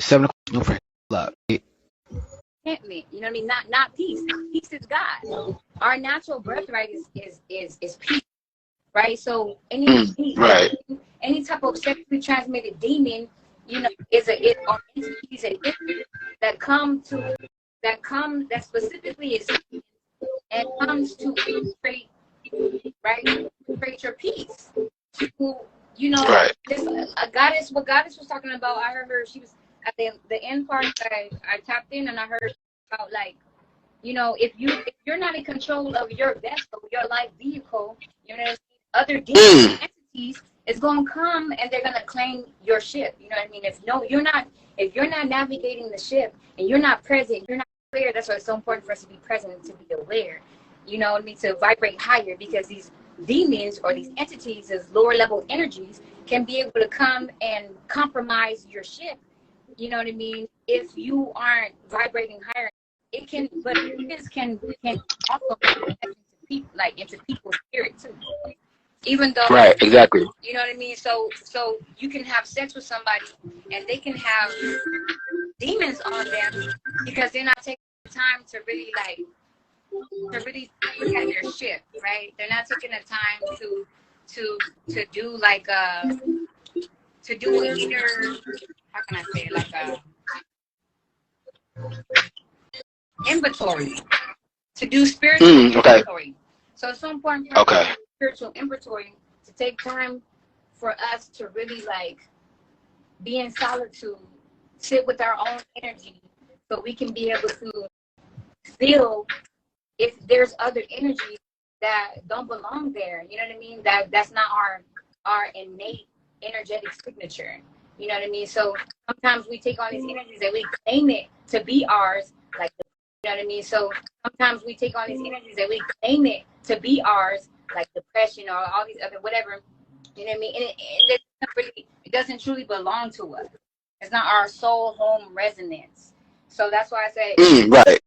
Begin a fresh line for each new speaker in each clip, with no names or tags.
7 o'clock no for up.
Contentment, you know what I mean? Not peace. Peace is God. Our natural birthright is peace, right? So
Right.
any type of sexually transmitted demon, you know, are entities and entities that specifically is and comes to infiltrate, right? Infiltrate your peace. You know,
Right.
this what goddess was talking about. I heard her. She was at the end part. I tapped in and I heard about, like, you know, if you're not in control of your vessel, your life vehicle, you know, other demon entities is gonna come and they're gonna claim your ship. You know what I mean? If you're not navigating the ship and you're not present, you're not aware. That's why it's so important for us to be present and to be aware. You know what I mean? To vibrate higher, because these demons or these entities as lower level energies can be able to come and compromise your ship. You know what I mean? If you aren't vibrating higher, it can, but demons can also connect into people, like into people's spirit too. Even though,
Right, exactly.
you know what I mean? So you can have sex with somebody and they can have demons on them because they're not taking the time to really look at their shit, right? They're not taking the time to do like to do an inner, how can I say it, like a inventory, to do spiritual inventory. So it's so important for spiritual inventory to take time for us to really like be in solitude, sit with our own energy, so we can be able to feel if there's other energies that don't belong there. You know what I mean? That's not our innate energetic signature. You know what I mean? So sometimes we take on these energies and we claim it to be ours, like, you know what I mean? So sometimes we take on these energies and we claim it to be ours, like depression or all these other whatever. You know what I mean? And it doesn't truly belong to us. It's not our soul home resonance. So that's why I say
right.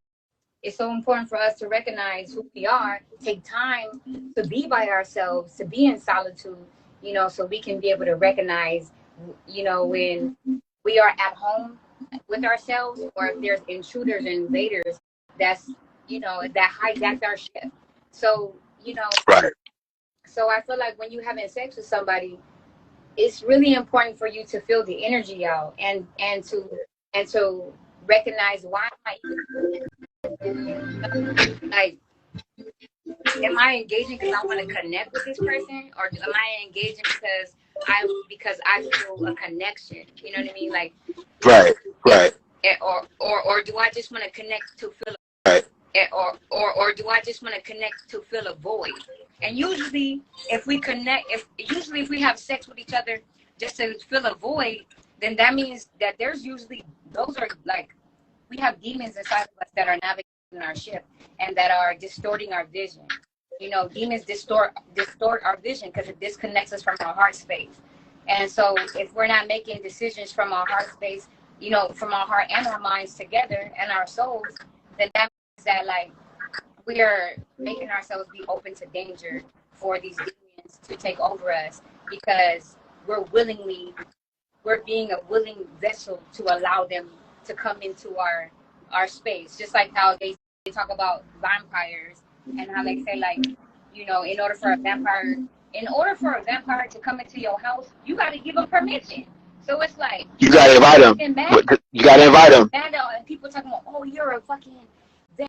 It's so important for us to recognize who we are, take time to be by ourselves, to be in solitude, you know, so we can be able to recognize, you know, when we are at home with ourselves, or if there's intruders and invaders that's, you know, that hijacked our ship. So, you know,
right.
So I feel like when you're having sex with somebody, it's really important for you to feel the energy out and to recognize why like, am I engaging because I want to connect with this person, or am I engaging because I feel a connection? You know what I mean? Like,
right.
Or do I just want to connect to feel
right?
Or do I just want to connect to fill a void? And usually, if we have sex with each other just to fill a void, then that means that those are like, we have demons inside of us that are navigating our ship and that are distorting our vision. You know, demons distort our vision because it disconnects us from our heart space. And so if we're not making decisions from our heart space, you know, from our heart and our minds together and our souls, then that means that, like, we are making ourselves be open to danger for these demons to take over us, because we're being a willing vessel to allow them to come into our space. Just like how they talk about vampires and how they say, like, you know, in order for a vampire to come into your house, you got to give them permission. So it's like,
you got to invite them. You got to invite them.
And people talking about, oh, you're a fucking that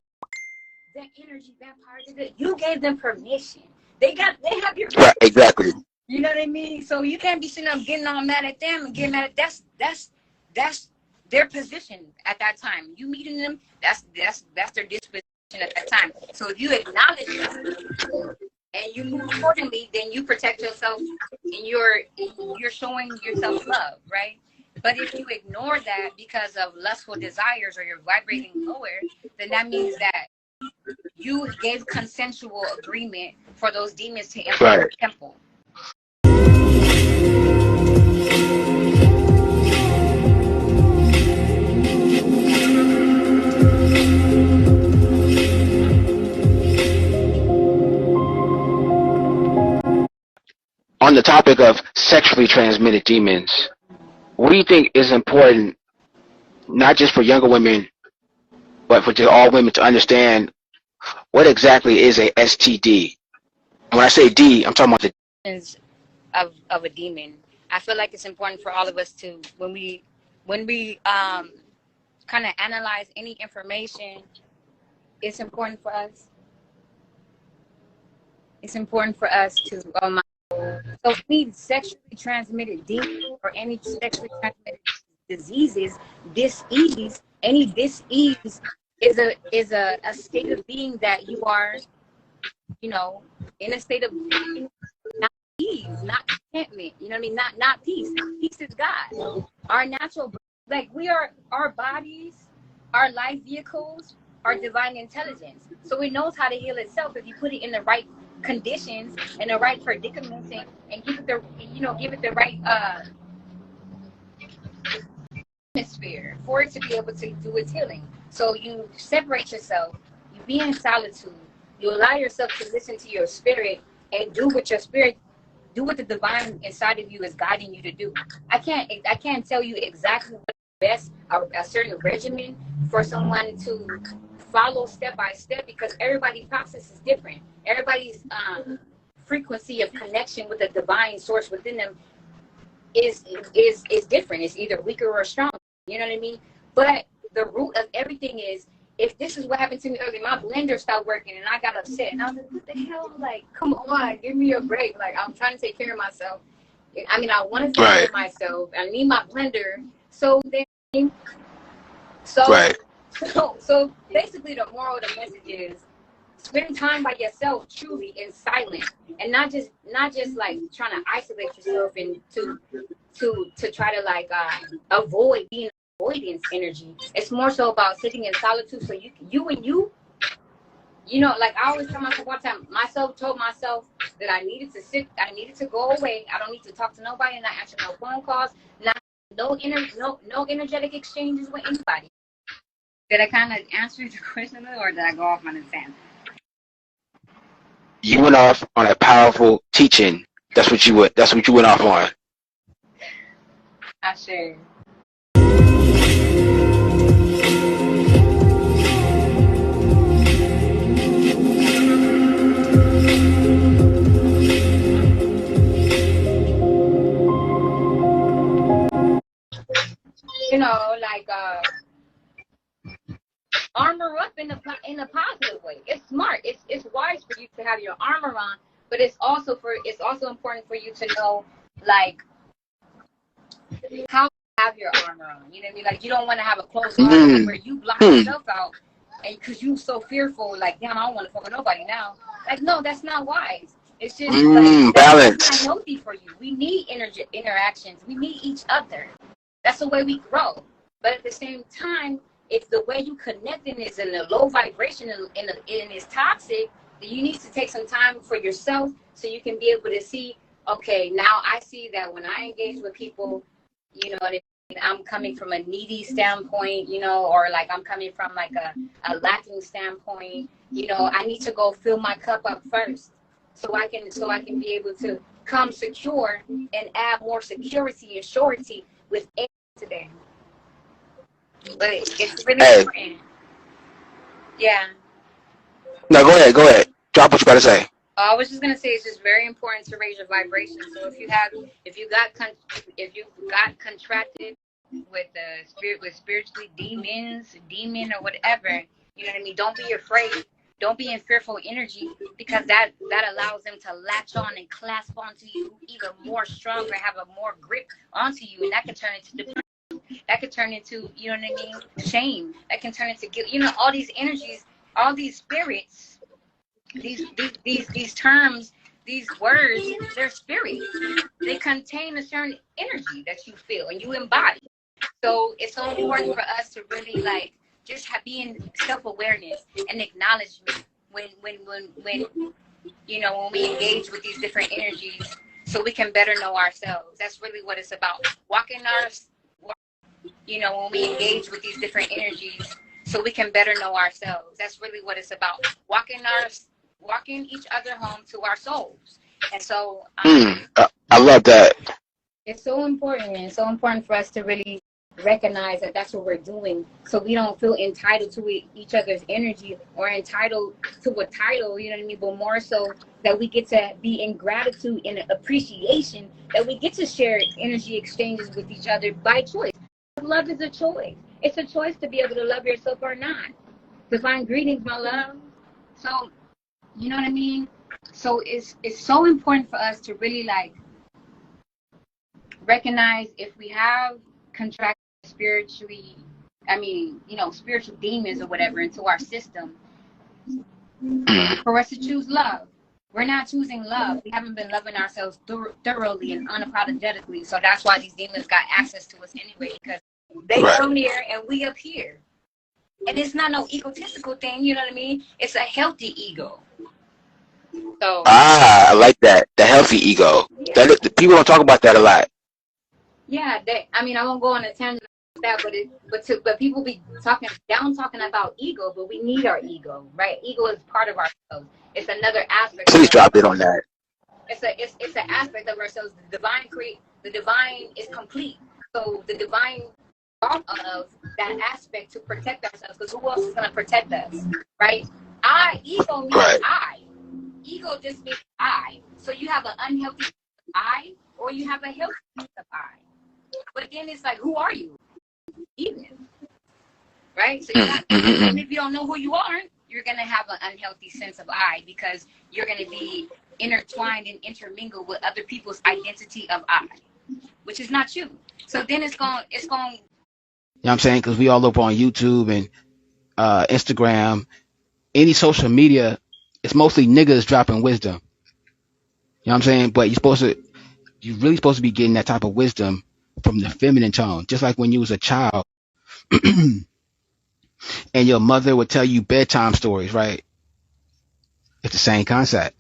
energy vampire. You gave them permission. They have your
right, exactly.
You know what I mean? So you can't be sitting up getting all mad at them and getting mad at that's their position at that time. You meeting them, that's their disposition at that time. So if you acknowledge them and you move accordingly, then you protect yourself and you're showing yourself love, right? But if you ignore that because of lustful desires or you're vibrating lower, then that means that you gave consensual agreement for those demons to enter your temple.
On the topic of sexually transmitted demons, what do you think is important not just for younger women, but for all women to understand what exactly is a STD. And when I say D, I'm talking about the
of a demon. I feel like it's important for all of us to when we kind of analyze any information. It's important for us. It's important for us to so any sexually transmitted demon or any sexually transmitted diseases, any dis-ease is a state of being that you are, in a state of not ease, not contentment. You know what I mean? Not peace. Peace is God. Our natural, like our bodies, our life vehicles, are divine intelligence. So it knows how to heal itself if you put it in the right conditions and the right predicaments and give it the right atmosphere for it to be able to do its healing. So you separate yourself, you be in solitude, you allow yourself to listen to your spirit and do what the divine inside of you is guiding you to do. I can't tell you exactly what is best, a certain regimen for someone to follow step by step, because everybody's process is different. Everybody's frequency of connection with the divine source within them is different. It's either weaker or stronger. You know what I mean? But the root of everything is, if this is what happened to me earlier, my blender stopped working and I got upset. And I was like, what the hell? Like, come on, give me a break. Like, I'm trying to take care of myself. I mean, I want to take care of myself. I need my blender. So basically the moral of the message is spend time by yourself truly in silence, and not just like trying to isolate yourself and to try to like avoid being avoidance energy. It's more so about sitting in solitude, so you know, like I always tell myself all the time, told myself that I needed to go away. I don't need to talk to nobody, not answer no phone calls, no energetic exchanges with anybody. Did I kind of answer the question, or did I go off on a tangent?
You went off on a powerful teaching. That's what you went off on.
I sure. You know, like armor up in a positive way. It's smart. It's wise for you to have your armor on, but it's also important for you to know like how to have your armor on. You know what I mean? Like, you don't want to have a close armor where you block yourself out, and because you so fearful, like, damn, I don't want to fuck with nobody now. Like, no, that's not wise. It's just like
balance.
That's not healthy for you. We need interactions. We need each other. That's the way we grow. But at the same time, if the way you connecting is in a low vibration and is toxic, then you need to take some time for yourself so you can be able to see, okay, now I see that when I engage with people, you know, I'm coming from a needy standpoint, you know, or like I'm coming from like a lacking standpoint, you know, I need to go fill my cup up first so I can be able to come secure and add more security and surety with today. But it's really important. Yeah.
No, go ahead. Drop what you got to say.
I was just gonna say it's just very important to raise your vibration. So if you got contracted with spiritually demon or whatever, you know what I mean. Don't be afraid. Don't be in fearful energy, because that allows them to latch on and clasp onto you even more stronger, have a more grip onto you, and that can turn into depression. That could turn into, you know what I mean, shame. That can turn into guilt. You know, all these energies, all these spirits, these terms, these words, they're spirits. They contain a certain energy that you feel and you embody. So it's so important for us to really like just be in self-awareness and acknowledgement when you know, when we engage with these different energies, so we can better know ourselves. That's really what it's about. You know, when we engage with these different energies, so we can better know ourselves. That's really what it's about. Walking each other home to our souls. And so
I love that.
it's so important. It's so important for us to really recognize that that's what we're doing, so we don't feel entitled to each other's energy or entitled to a title, you know what I mean, but more so that we get to be in gratitude and appreciation that we get to share energy exchanges with each other by choice. Love is a choice. It's a choice to be able to love yourself or not. Divine greetings, my love. So you know what I mean, so it's so important for us to really like recognize if we have contracted spiritually, spiritual demons or whatever into our system, for us to choose love. We're not choosing love. We haven't been loving ourselves thoroughly and unapologetically. So that's why these demons got access to us anyway, because they come here and we up here. And it's not no egotistical thing, you know what I mean? It's a healthy ego. So
I like that. The healthy ego. Yeah. That people don't talk about that a lot.
Yeah, I won't go on a tangent like that, but people be talking about ego, but we need our ego, right? Ego is part of ourselves. It's another aspect.
Please drop it on that.
It's an aspect of ourselves. The divine is complete. So the divine thought of that aspect to protect ourselves, because who else is going to protect us, right? Ego means I. Ego just means I. So you have an unhealthy I, or you have a healthy of I. But then it's like, who are you? Even, right? So even if you don't know who you are, you're gonna have an unhealthy sense of I, because you're gonna be intertwined and intermingled with other people's identity of I, which is not you. So then it's going. You know
what I'm saying? Because we all over on YouTube and Instagram, any social media, it's mostly niggas dropping wisdom. You know what I'm saying? But you're really supposed to be getting that type of wisdom from the feminine tone, just like when you was a child and your mother would tell you bedtime stories, right? It's the same concept.